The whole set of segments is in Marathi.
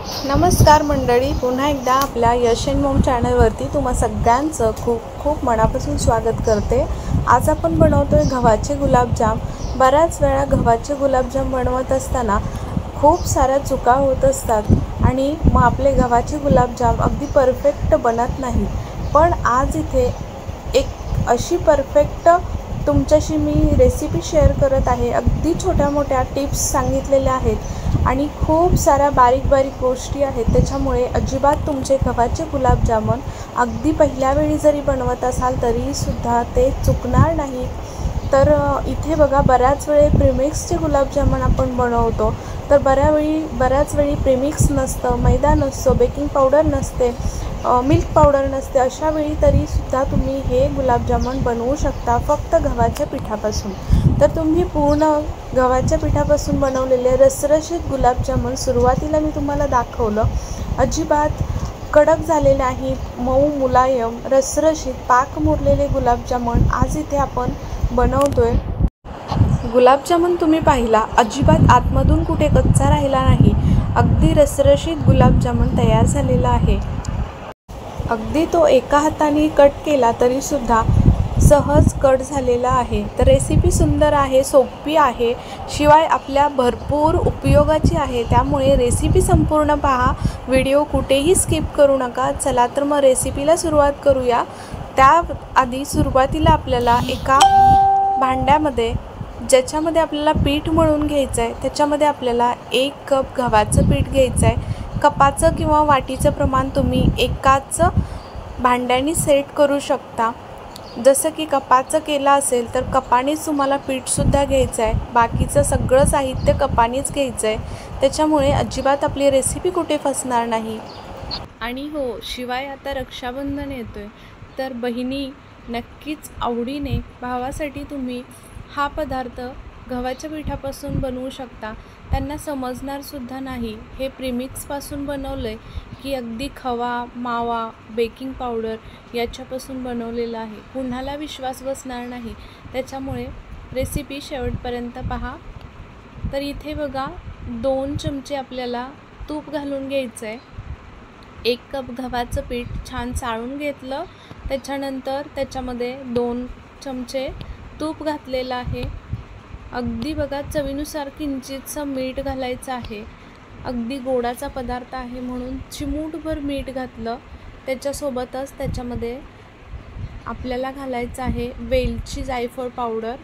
नमस्कार मंडळी, पुन्हा एकदा आपल्या यश अँड मॉम चॅनलवरती तुम्हा सगळ्यांचं खूप खूप मनापासून स्वागत करते। आज आपण बनवतोय गव्हाचे गुलाबजाम। बऱ्याच वेळा गव्हाचे गुलाबजाम बनवत असताना खूप साऱ्या चुका होत असतात आणि मग आपले गव्हाचे गुलाबजाम अगदी परफेक्ट बनत नाही। पण आज इथे एक अशी परफेक्ट तुमच्याशी मी रेसिपी शेअर करत आहे। अगदी छोट्या मोठ्या टिप्स सांगितलेल्या आहेत आणि खूप साऱ्या बारीक बारीक गोष्टी आहेत, त्याच्यामुळे अजिबात तुमचे गव्हाचे गुलाबजामुन अगदी पहिल्या वेळी जरी बनवत असाल तरी सुद्धा ते चुकणार नाही। तर इथे बघा, बऱ्याच वेळी प्रीमिक्सचे गुलाबजामुन आपण बनवतो, तर बऱ्याच वेळी प्रीमिक्स नसतं, मैदा नसतो, बेकिंग पावडर नसते, मिल्क पावडर नसते। अशा वेळी तरी सुद्धा तुम्ही हे गुलाबजामुन बनवू शकता फक्त गव्हाच्या पिठापासून। तर तुम्ही पूर्ण गव्हाच्या पिठापासून बनवलेले रसरशीत गुलाबजामुन सुरुवातीला मी तुम्हाला दाखवलं, अजिबात कडक झाले नाहीत, मऊ मुलायम रसरशीत पाक मुरलेले गुलाबजामुन आज इथे आपण बनवतोय। गुलाबजामुन तुम्ही पाहिला, अजिबात आतमधून कुठे कच्चा राहिला नाही, अगदी रसरशीत गुलाबजामुन तयार झालेला आहे। अगदी तो एका हाताने कट केला तरी सुद्धा सहज कट झालेला आहे। तर रेसिपी सुंदर आहे, सोपी आहे, शिवाय आपल्या भरपूर उपयोगाची आहे, त्यामुळे रेसिपी संपूर्ण पहा, व्हिडिओ कुठेही स्किप करू नका। चला तर मग रेसिपीला सुरुवात करूया। त्याआधी सुरुवातीला आपल्याला एका भांड्यामध्ये, ज्याच्यामध्ये आपल्याला पीठ मळून घ्यायचं आहे, त्याच्यामध्ये आपल्याला 1 कप गव्हाचं पीठ घ्यायचं आहे। कपाचं किंवा वाटीचं प्रमाण तुम्ही एकाच भांड्याने सेट करू शकता। जसं की कपाचं केलं असेल तर कपानेच तुम्हाला पीठसुद्धा घ्यायचं आहे, बाकीचं सगळं साहित्य कपानेच घ्यायचं आहे, त्याच्यामुळे अजिबात आपली रेसिपी कुठे फसणार नाही। आणि हो, शिवाय आता रक्षाबंधन येतोय, तर बहिणी नक्कीच आवडीने भावासाठी तुम्ही हा पदार्थ गव्हाच्या पिठापासून बनवू शकता। त्यांना समजणारसुद्धा नाही हे प्रीमिक्सपासून बनवलं आहे की अगदी खवा, मावा, बेकिंग पावडर याच्यापासून बनवलेलं आहे, कुणाला विश्वास बसणार नाही, त्याच्यामुळे रेसिपी शेवटपर्यंत पहा। तर इथे बघा, 2 चमचे आपल्याला तूप घालून घ्यायचं आहे। 1 कप गव्हाचं पीठ छान चाळून घेतलं, त्याच्यानंतर त्याच्यामध्ये 2 चमचे तूप घातलेलं आहे। अगदी बघा, चवीनुसार किंचितसं मीठ घालायचं आहे, अगदी गोडाचा पदार्थ आहे म्हणून चिमूटभर मीठ घातलं। त्याच्यासोबतच त्याच्यामध्ये आपल्याला घालायचं आहे वेलची जायफळ पावडर,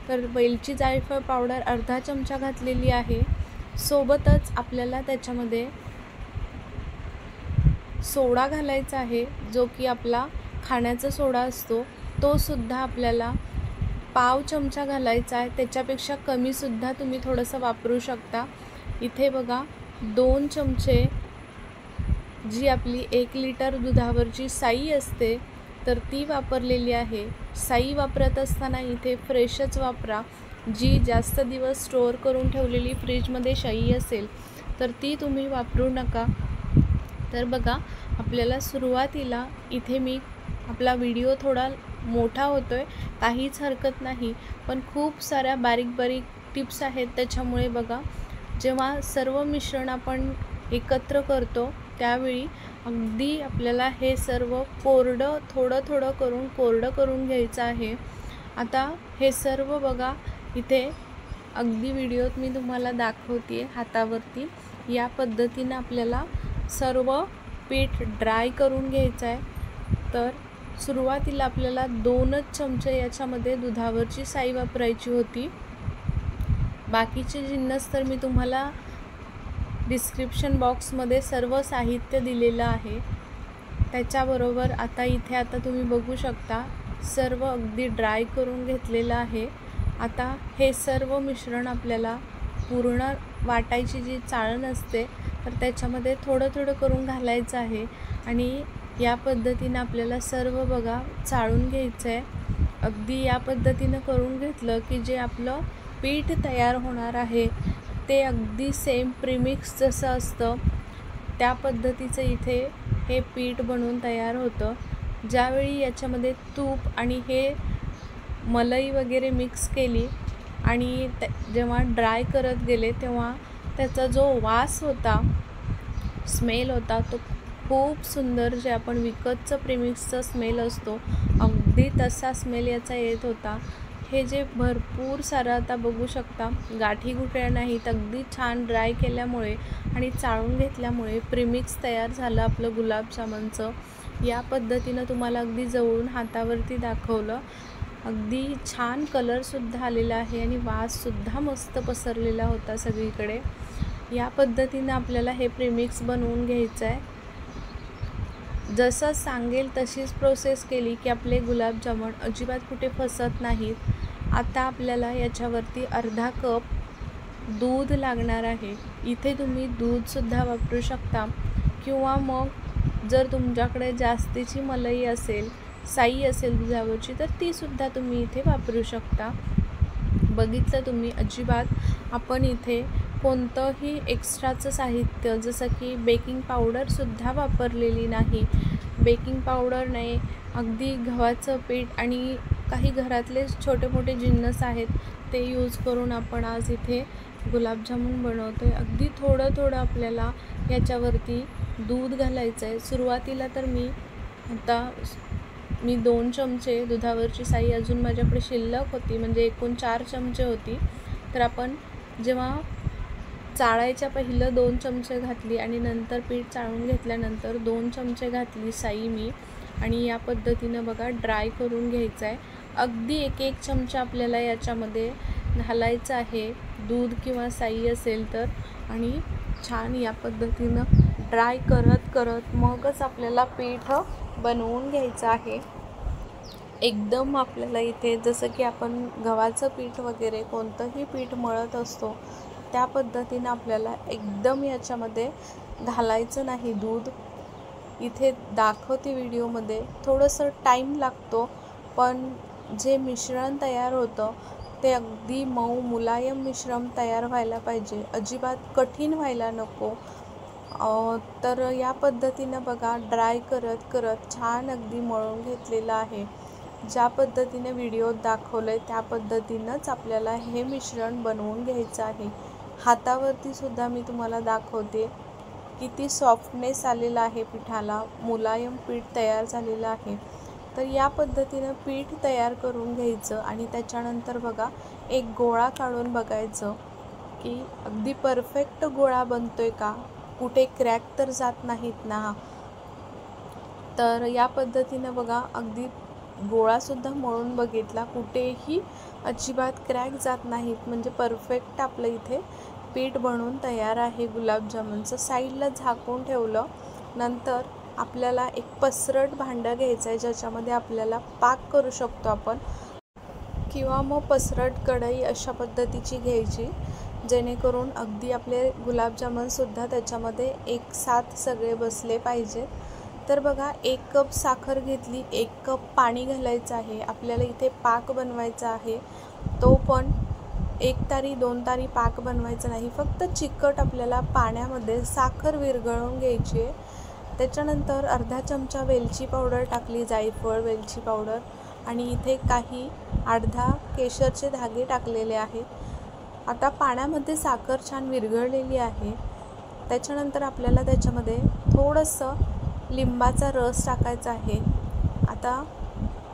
तर वेलची जायफळ पावडर अर्धा चमचा घातलेली आहे। सोबतच आपल्याला त्याच्यामध्ये सोडा घालायचा आहे, जो की आपला खाण्याचा सोडा असतो, तो सुद्धा आपल्याला पाव चमचा घालायचा आहे, त्याच्यापेक्षा कमीसुद्धा तुम्ही थोडंसं वापरू शकता। इथे बघा, 2 चमचे जी आपली 1 लिटर दुधावरची साई असते तर ती वापरलेली आहे। साई वापरत असताना इथे फ्रेशच वापरा, जी जास्त दिवस स्टोअर करून ठेवलेली फ्रीजमध्ये शाई असेल तर ती तुम्ही वापरू नका। तर बघा, आपल्याला सुरुवातीला इथे मी आपला व्हिडिओ थोडा मोठा होतोय, काहीच हरकत नाही, पण खूप साऱ्या बारीक बारीक टिप्स आहेत, त्याच्यामुळे बघा, जेव्हा सर्व मिश्रण आपण एकत्र करतो त्यावेळी अगदी आपल्याला हे सर्व कोरडं थोडं थोडं करून कोरडं करून घ्यायचं आहे। आता हे सर्व बघा, इथे अगदी व्हिडिओत मी तुम्हाला दाखवते हातावरती, या पद्धतीनं आपल्याला सर्व पीठ ड्राय करून घ्यायचं आहे। तर सुरुवातीला आपल्याला 2च चमचे याच्यामध्ये दुधावरची साई वापरायची होती, बाकीचे जिन्नस तर मी तुम्हाला डिस्क्रिप्शन बॉक्समध्ये सर्व साहित्य दिलेलं आहे, त्याच्याबरोबर आता तुम्ही बघू शकता सर्व अगदी ड्राय करून घेतलेलं आहे। आता हे सर्व मिश्रण आपल्याला पूर्ण वाटायची जी चाळण असते तर त्याच्यामध्ये थोडं थोडं करून घालायचं आहे आणि या पद्धतीनं आपल्याला सर्व बघा चाळून घ्यायचं आहे। अगदी या पद्धतीनं करून घेतलं की जे आपलं पीठ तयार होणार आहे ते अगदी सेम प्रीमिक्स जसं असतं त्या पद्धतीचं इथे हे पीठ बनवून तयार होतं। ज्यावेळी याच्यामध्ये तूप आणि हे मलाई वगैरे मिक्स केली आणि जेव्हा ड्राय करत गेले तेव्हा त्याचा जो वास होता स्मेल होता तो खूप सुंदर, जे आपण विकतचं प्रेमिक्सचा स्मेल असतो अगदी तसा स्मेल याचा येत होता. हे जे भरपूर सारं आता बघू शकता गाठी गुठळ्या नाहीत, अगदी छान ड्राय केल्यामुळे आणि चाळून घेतल्यामुळे प्रीमिक्स तयार झालं आपलं गुलाबजामुनचं. या पद्धतीनं तुम्हाला अगदी जवळून हातावरती दाखवलं. अगदी छान कलरसुद्धा आलेला आहे आणि वाससुद्धा मस्त पसरलेला होता सगळीकडे. या पद्धतीनं आपल्याला हे प्रीमिक्स बनवून घ्यायचं आहे. जसं सांगेल तशीच प्रोसेस केली की आपले गुलाबजामुन अजिबात कुठे फसत नाहीत. आता आपल्याला याच्यावरती अर्धा कप दूध लागणार आहे. इथे तुम्ही दूधसुद्धा वापरू शकता किंवा मग जर तुमच्याकडे जास्तीची मलाई असेल, साई असेल दुधावरची, तर तीसुद्धा तुम्ही इथे वापरू शकता. बघितलं तुम्ही, अजिबात आपण इथे कोणतंही एक्स्ट्राचं साहित्य जसं की बेकिंग पावडरसुद्धा वापरलेली नाही. बेकिंग पावडर नाही, अगदी गव्हाचं पीठ आणि काही घरातले छोटे मोठे जिन्नस आहेत ते यूज करून आपण आज इथे गुलाबजामुन बनवतो आहे. अगदी थोडं थोडं आपल्याला याच्यावरती दूध घालायचं आहे. सुरुवातीला तर मी 2 चमचे दुधावरची साई अजून माझ्याकडे शिल्लक होती, म्हणजे एकूण 4 चमचे होती. तर आपण जेव्हा चाळायच्या पहिलं 2 चमचे घातली आणि नंतर पीठ चाळून घेतल्यानंतर 2 चमचे घातली साई मी. आणि या पद्धतीनं बघा ड्राय करून घ्यायचं आहे. अगदी 1-1 चमचा आपल्याला याच्यामध्ये घालायचं आहे, दूध किंवा साई असेल तर. आणि छान या पद्धतीनं ड्राय करत करत मगच आपल्याला पीठ बनवून घ्यायचं आहे. एकदम आपल्याला इथे जसं की आपण गव्हाचं पीठ वगैरे कोणतंही पीठ मळत असतो त्या पद्धतीनं आपल्याला एकदम याच्यामध्ये घालायचं नाही दूध. इथे दाखवते व्हिडिओमध्ये थोडंसं टाईम लागतो, पण जे मिश्रण तयार होतं ते अगदी मऊ मुलायम मिश्रण तयार व्हायला पाहिजे, अजिबात कठीण व्हायला नको. तर या पद्धतीनं बघा ड्राय करत करत छान अगदी मळून घेतलेलं आहे. ज्या पद्धतीने व्हिडिओत दाखवलं आहे त्या पद्धतीनंच आपल्याला हे मिश्रण बनवून घ्यायचं आहे. हातावरती सुद्धा मी तुम्हाला दाखवते किती सॉफ्टनेस आलेला आहे पिठाला, मुलायम पीठ तयार झालेलं आहे. तर या पद्धतीनं पीठ तयार करून घ्यायचं आणि त्याच्यानंतर बघा एक गोळा काढून बघायचं की अगदी परफेक्ट गोळा बनतोय का, कुठे क्रॅक तर जात नाहीत ना. तर या पद्धतीनं बघा अगदी गोळासुद्धा मळून बघितला, कुठेही अजिबात क्रॅक जात नाहीत, म्हणजे परफेक्ट आपलं इथे पीठ बनवून तयार आहे गुलाबजामुनचं. साईडला झाकून ठेवलं. नंतर आपल्याला एक पसरट भांडं घ्यायचं आहे ज्याच्यामध्ये आपल्याला पाक करू शकतो आपण, किंवा मग पसरट कढई अशा पद्धतीची घ्यायची जेणेकरून अगदी आपले गुलाबजामुनसुद्धा त्याच्यामध्ये एकसाथ सगळे बसले पाहिजेत. तर बघा 1 कप साखर घेतली, 1 कप पाणी घालायचं आहे. आपल्याला इथे पाक बनवायचा आहे, तो पण 1 तारी 2 तारी पाक बनवायचा नाही, फक्त चिकट आपल्याला पाण्यामध्ये साखर विरघळवून घ्यायची आहे. त्याच्यानंतर अर्धा चमचा वेलची पावडर टाकली, जायफळ वेलची पावडर, आणि इथे काही अर्धा केशरचे धागे टाकलेले आहेत. आता पाण्यामध्ये साखर छान विरघळलेली आहे. त्याच्यानंतर आपल्याला त्याच्यामध्ये थोडंसं लिंबाचा रस टाकायचा आहे. आता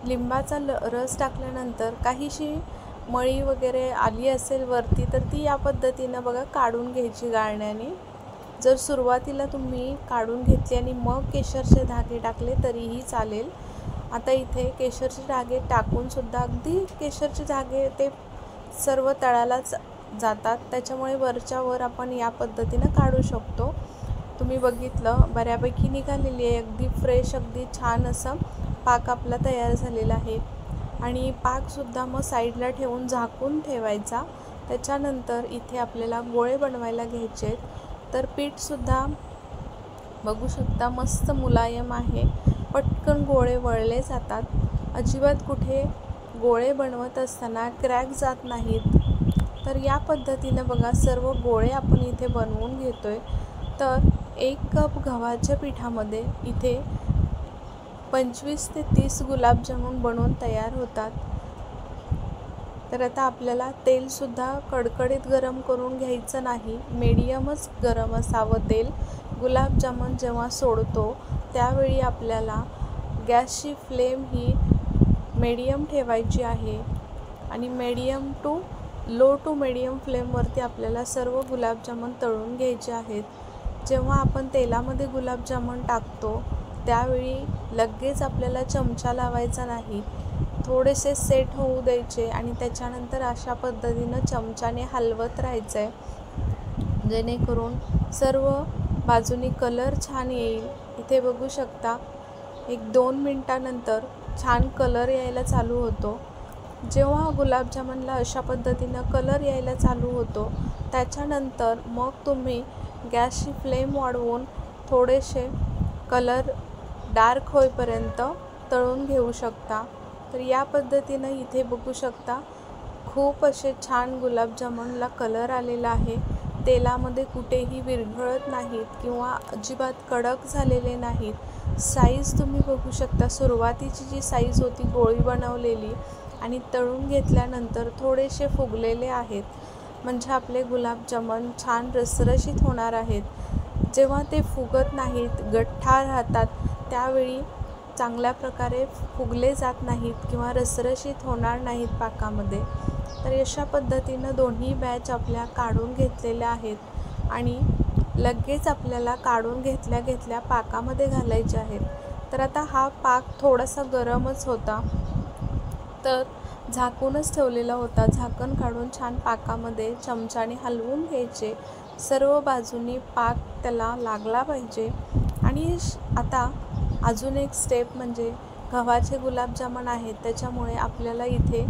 लिंबाचा रस टाकल्यानंतर काहीशी मळी वगैरे आली असेल वरती तर ती या पद्धतीनं बघा काढून घ्यायची गाळण्याने. जर सुरुवातीला तुम्ही काढून घेतली आणि मग केशरचे धागे टाकले तरीही चालेल. आता इथे केशरचे धागे टाकूनसुद्धा अगदी केशरचे धागे ते सर्व तळालाच जातात, त्याच्यामुळे वरच्या वर आपण या पद्धतीनं काढू शकतो. तुम्ही बघितलं बऱ्यापैकी निघालेली आहे, अगदी फ्रेश अगदी छान असं पाक आपला तयार झालेला आहे. आणि पाकसुद्धा मग साईडला ठेवून झाकून ठेवायचा. त्याच्यानंतर इथे आपल्याला गोळे बनवायला घ्यायचे आहेत. तर पीठसुद्धा बघू शकता मस्त मुलायम आहे, पटकन गोळे वळले जातात, अजिबात कुठे गोळे बनवत असताना क्रॅक जात नाहीत. तर या पद्धतीनं बघा सर्व गोळे आपण इथे बनवून घेतो आहे. तर 1 कप गव्हाच्या पिठामध्ये इथे 25 ते 30 गुलाबजामुन बनवून तयार होतात. तर आता आपल्याला तेलसुद्धा कडकडीत गरम करून घ्यायचं नाही, मीडियमच गरम असावं तेल गुलाबजामुन जेव्हा सोडतो त्यावेळी आपल्याला गॅसची फ्लेम ही मीडियम ठेवायची आहे आणि medium to low to medium फ्लेमवरती आपल्याला सर्व गुलाबजामुन तळून घ्यायचे आहेत. जेव्हा आपण तेलामध्ये गुलाबजामुन टाकतो त्यावेळी लगेच आपल्याला चमचा लावायचा नाही, थोडेसे सेट होऊ द्यायचे आणि त्याच्यानंतर अशा पद्धतीनं चमच्याने हलवत राहायचं आहे, जेणेकरून सर्व बाजूनी कलर छान येईल. इथे बघू शकता 1-2 मिनटानंतर छान कलर यायला चालू होतो. जेव्हा गुलाबजामुनला अशा पद्धतीनं कलर यायला चालू होतो त्याच्यानंतर मग तुम्ही गॅसची फ्लेम वाढवून थोडेसे कलर डार्क होईपर्यंत तळून घेऊ शकता. तर या पद्धतीनं इथे बघू शकता खूप असे छान गुलाबजामुनला कलर आलेला आहे. तेलामध्ये कुठेही विरघळत नाहीत किंवा अजिबात कडक झालेले नाहीत. साईज तुम्ही बघू शकता, सुरुवातीची जी साईज होती गोळी बनवलेली आणि तळून घेतल्यानंतर थोडेसे फुगलेले आहेत, म्हणजे आपले गुलाबजामुन छान रसरशीत होणार आहेत. जेव्हा ते फुगत नाहीत, गठ्ठा राहतात, त्यावेळी चांगल्या प्रकारे फुगले जात नाहीत किंवा रसरशीत होणार नाहीत पाकामध्ये. तर अशा पद्धतीनं दोन्ही बॅच आपल्या काढून घेतलेल्या आहेत आणि लगेच आपल्याला काढून घेतल्या पाकामध्ये घालायचे आहेत. तर आता हा पाक थोडासा गरमच होता, तर झाकूनच ठेवलेला होता. झाकण काढून छान पाकामध्ये चमच्याने हलवून घ्यायचे, सर्व बाजूनी पाक त्याला लागला पाहिजे. आणि आता अजून एक स्टेप म्हणजे गव्हाचे गुलाबजामुन आहेत, त्याच्यामुळे आपल्याला इथे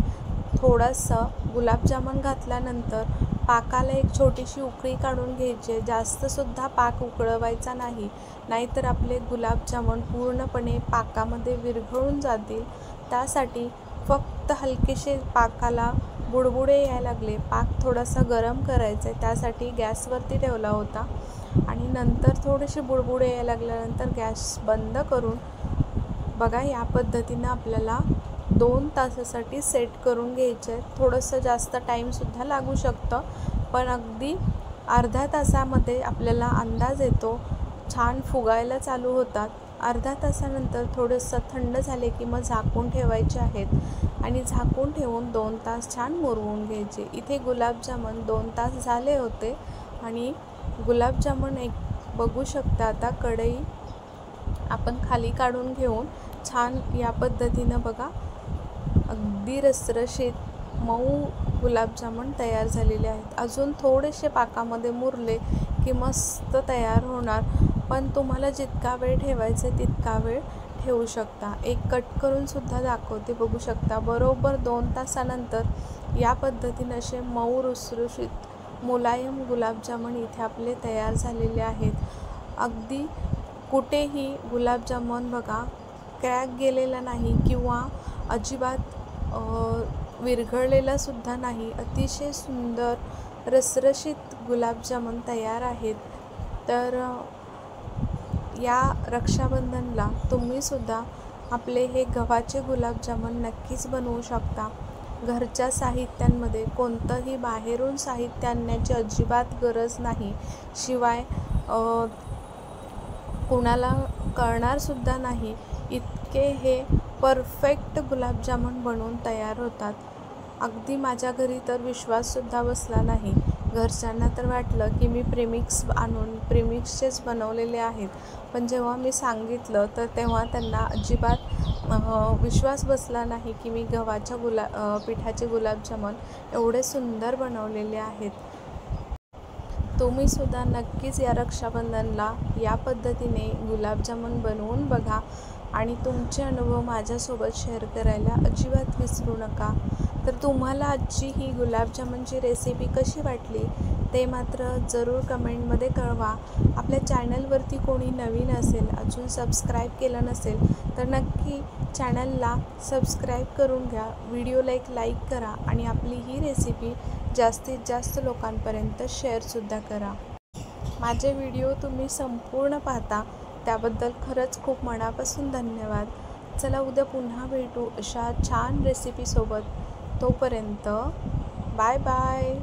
थोडंसं गुलाबजामुन घातल्यानंतर पाकाला एक छोटीशी उकळी काढून घ्यायची. जास्तसुद्धा पाक उकळवायचा नाही, नाहीतर आपले गुलाबजामुन पूर्णपणे पाकामध्ये विरघळून जातील. त्यासाठी फक्त हलकेसे पाकाला बुडबुडे यायला लागले, पाक थोडासा गरम करायचा आहे, त्यासाठी गॅसवरती ठेवला होता आणि नंतर थोडेसे बुडबुडे यायला लागल्यानंतर गॅस बंद करून बघा या पद्धतीनं आपल्याला 2 तासासाठी सेट करून घ्यायचं आहे. थोडंसं जास्त टाईमसुद्धा लागू शकतं, पण अगदी अर्ध्या तासामध्ये आपल्याला अंदाज येतो, छान फुगायला चालू होतात. अर्ध्या तासानंतर थोडंसं थंड झाले की मग झाकून ठेवायचे आहेत आणि झाकून ठेवून 2 तास छान मुरवून घ्यायचे. इथे गुलाबजामुन 2 तास झाले होते आणि गुलाबजामुन एक बघू शकता आता कढई आपण खाली काढून घेऊन छान या पद्धतीनं बघा अगदी रसरशीत मऊ गुलाबजामुन तयार झालेले आहेत. अजून थोडेसे पाकामध्ये मुरले की मस्त तयार होणार, पण तुम्हाला जितका वेळ ठेवायचा आहे तितका वेळ ठेवू शकता. एक कट करून सुद्धा दाखवते, बघू शकता. बरोबर 2 तासानंतर या पद्धतीने असे मऊ रुसरुशीत मुलायम गुलाबजामुन इथे आपले तयार झालेले आहेत. अगदी कुठेही गुलाबजामुन बघा क्रॅक गेलेला नाही किंवा अजिबात विरघळलेला सुद्धा नाही. अतिशय सुंदर रसरशीत गुलाबजामुन तयार आहेत. तर या रक्षाबंधनला तुम्हीसुद्धा आपले हे गव्हाचे गुलाबजामुन नक्कीच बनवू शकता. घरच्या साहित्यांमध्ये कोणतंही बाहेरून साहित्य आणण्याची अजिबात गरज नाही, शिवाय कुणाला कळणारसुद्धा नाही. इतके हे परफेक्ट गुलाबजामुन बनवून तयार होतात. अगदी माझ्या घरी तर विश्वाससुद्धा बसला नाही. घरच्यांना तर वाटलं की मी प्रेमिक्स आणून प्रेमिक्सचेच बनवलेले आहेत, पण जेव्हा मी सांगितलं तर तेव्हा त्यांना अजिबात विश्वास बसला नाही की मी गव्हाच्या पिठाचे गुलाबजामुन एवढे सुंदर बनवलेले आहेत. तुम्हीसुद्धा नक्कीच या रक्षाबंधनला या पद्धतीने गुलाबजामुन बनवून बघा आणि तुमचे अनुभव माझ्यासोबत शेअर करायला अजिबात विसरू नका. तर तुम्हाला आजची ही गुलाबजामुनची रेसिपी कशी वाटली ते मात्र जरूर कमेंटमध्ये कळवा. आपल्या चॅनलवरती कोणी नवीन असेल, अजून सबस्क्राईब केलं नसेल तर नक्की चॅनलला सबस्क्राईब करून घ्या. व्हिडिओला एक लाईक करा आणि आपली ही रेसिपी जास्तीत जास्त लोकांपर्यंत शेअरसुद्धा करा. माझे व्हिडिओ तुम्ही संपूर्ण पाहता त्याबद्दल खरंच खूप मनापासून धन्यवाद. चला उद्या पुन्हा भेटू अशा छान रेसिपीसोबत. तोपर्यंत बाय बाय.